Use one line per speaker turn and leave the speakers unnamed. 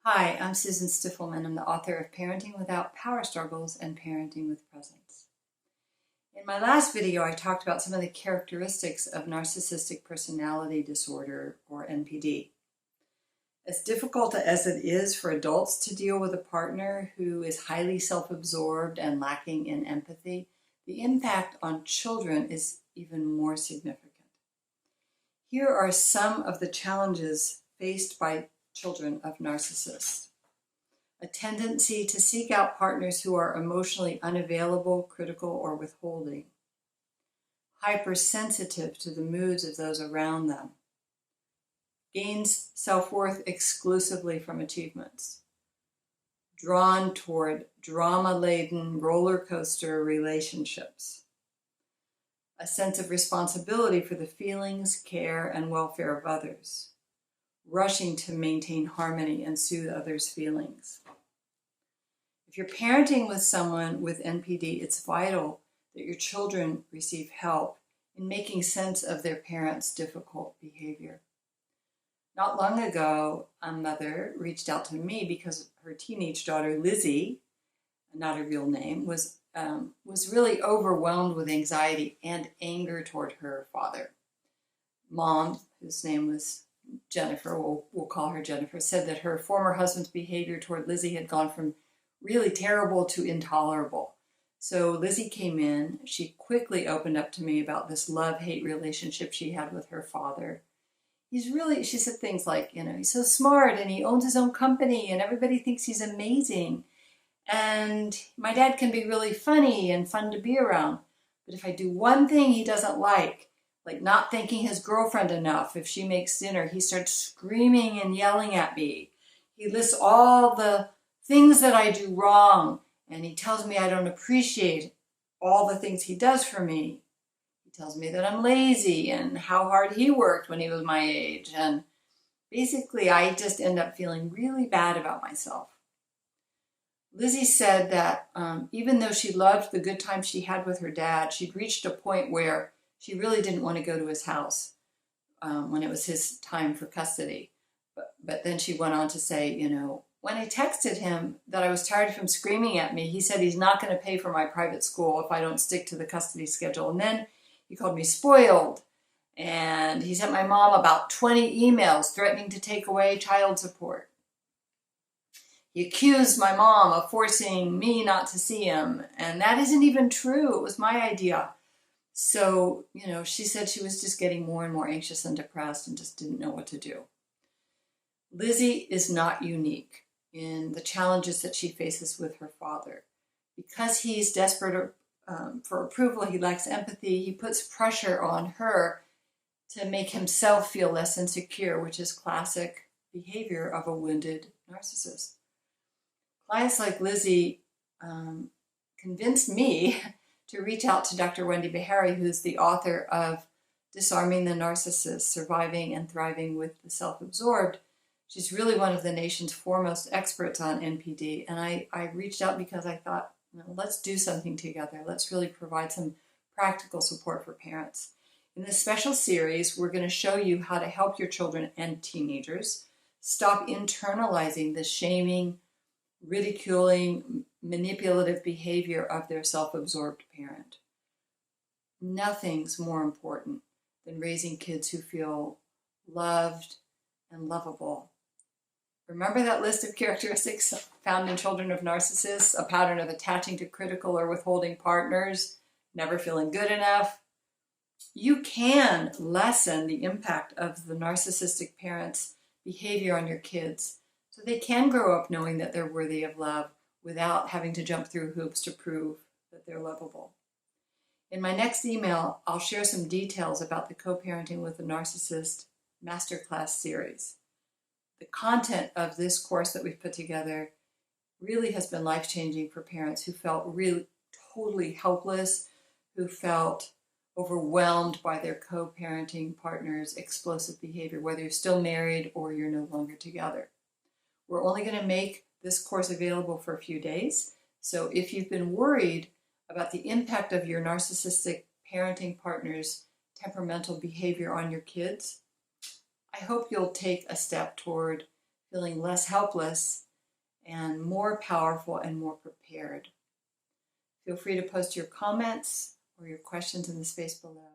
Hi, I'm Susan Stiffelman. I'm the author of Parenting Without Power Struggles and Parenting with Presence. In my last video, I talked about some of the characteristics of narcissistic personality disorder, or NPD. As difficult as it is for adults to deal with a partner who is highly self-absorbed and lacking in empathy, the impact on children is even more significant. Here are some of the challenges faced by children of narcissists. A tendency to seek out partners who are emotionally unavailable, critical, or withholding. Hypersensitive to the moods of those around them. Gains self-worth exclusively from achievements. Drawn toward drama-laden roller coaster relationships. A sense of responsibility for the feelings, care, and welfare of others. Rushing to maintain harmony and soothe others' feelings. If you're parenting with someone with NPD, it's vital that your children receive help in making sense of their parents' difficult behavior. Not long ago, a mother reached out to me because her teenage daughter, Lizzie, not her real name, was really overwhelmed with anxiety and anger toward her father. Mom, whose name was Jennifer, we'll call her Jennifer, said that her former husband's behavior toward Lizzie had gone from really terrible to intolerable. So Lizzie came in. She quickly opened up to me about this love-hate relationship she had with her father. She said things like, he's so smart and he owns his own company and everybody thinks he's amazing. And my dad can be really funny and fun to be around. But if I do one thing he doesn't like not thanking his girlfriend enough if she makes dinner, he starts screaming and yelling at me. He lists all the things that I do wrong, and he tells me I don't appreciate all the things he does for me. He tells me that I'm lazy and how hard he worked when he was my age. And basically, I just end up feeling really bad about myself. Lizzie said that even though she loved the good times she had with her dad, she'd reached a point where she really didn't want to go to his house when it was his time for custody. But then she went on to say, when I texted him that I was tired of him screaming at me, he said he's not going to pay for my private school if I don't stick to the custody schedule. And then he called me spoiled. And he sent my mom about 20 emails threatening to take away child support. He accused my mom of forcing me not to see him. And that isn't even true. It was my idea. So, she said she was just getting more and more anxious and depressed and just didn't know what to do. Lizzie is not unique in the challenges that she faces with her father. Because he's desperate for approval, he lacks empathy, he puts pressure on her to make himself feel less insecure, which is classic behavior of a wounded narcissist. Clients like Lizzie convinced me to reach out to Dr. Wendy Beharry, who's the author of Disarming the Narcissist, Surviving and Thriving with the Self-Absorbed. She's really one of the nation's foremost experts on NPD. And I reached out because I thought, let's do something together. Let's really provide some practical support for parents. In this special series, we're going to show you how to help your children and teenagers stop internalizing the shaming, ridiculing, manipulative behavior of their self-absorbed parent. Nothing's more important than raising kids who feel loved and lovable. Remember that list of characteristics found in children of narcissists? A pattern of attaching to critical or withholding partners, never feeling good enough. You can lessen the impact of the narcissistic parents' behavior on your kids so they can grow up knowing that they're worthy of love without having to jump through hoops to prove that they're lovable. In my next email, I'll share some details about the Co-Parenting with a Narcissist Masterclass series. The content of this course that we've put together really has been life-changing for parents who felt really totally helpless, who felt overwhelmed by their co-parenting partner's explosive behavior, whether you're still married or you're no longer together. We're only going to make this course available for a few days. So if you've been worried about the impact of your narcissistic parenting partner's temperamental behavior on your kids, I hope you'll take a step toward feeling less helpless and more powerful and more prepared. Feel free to post your comments or your questions in the space below.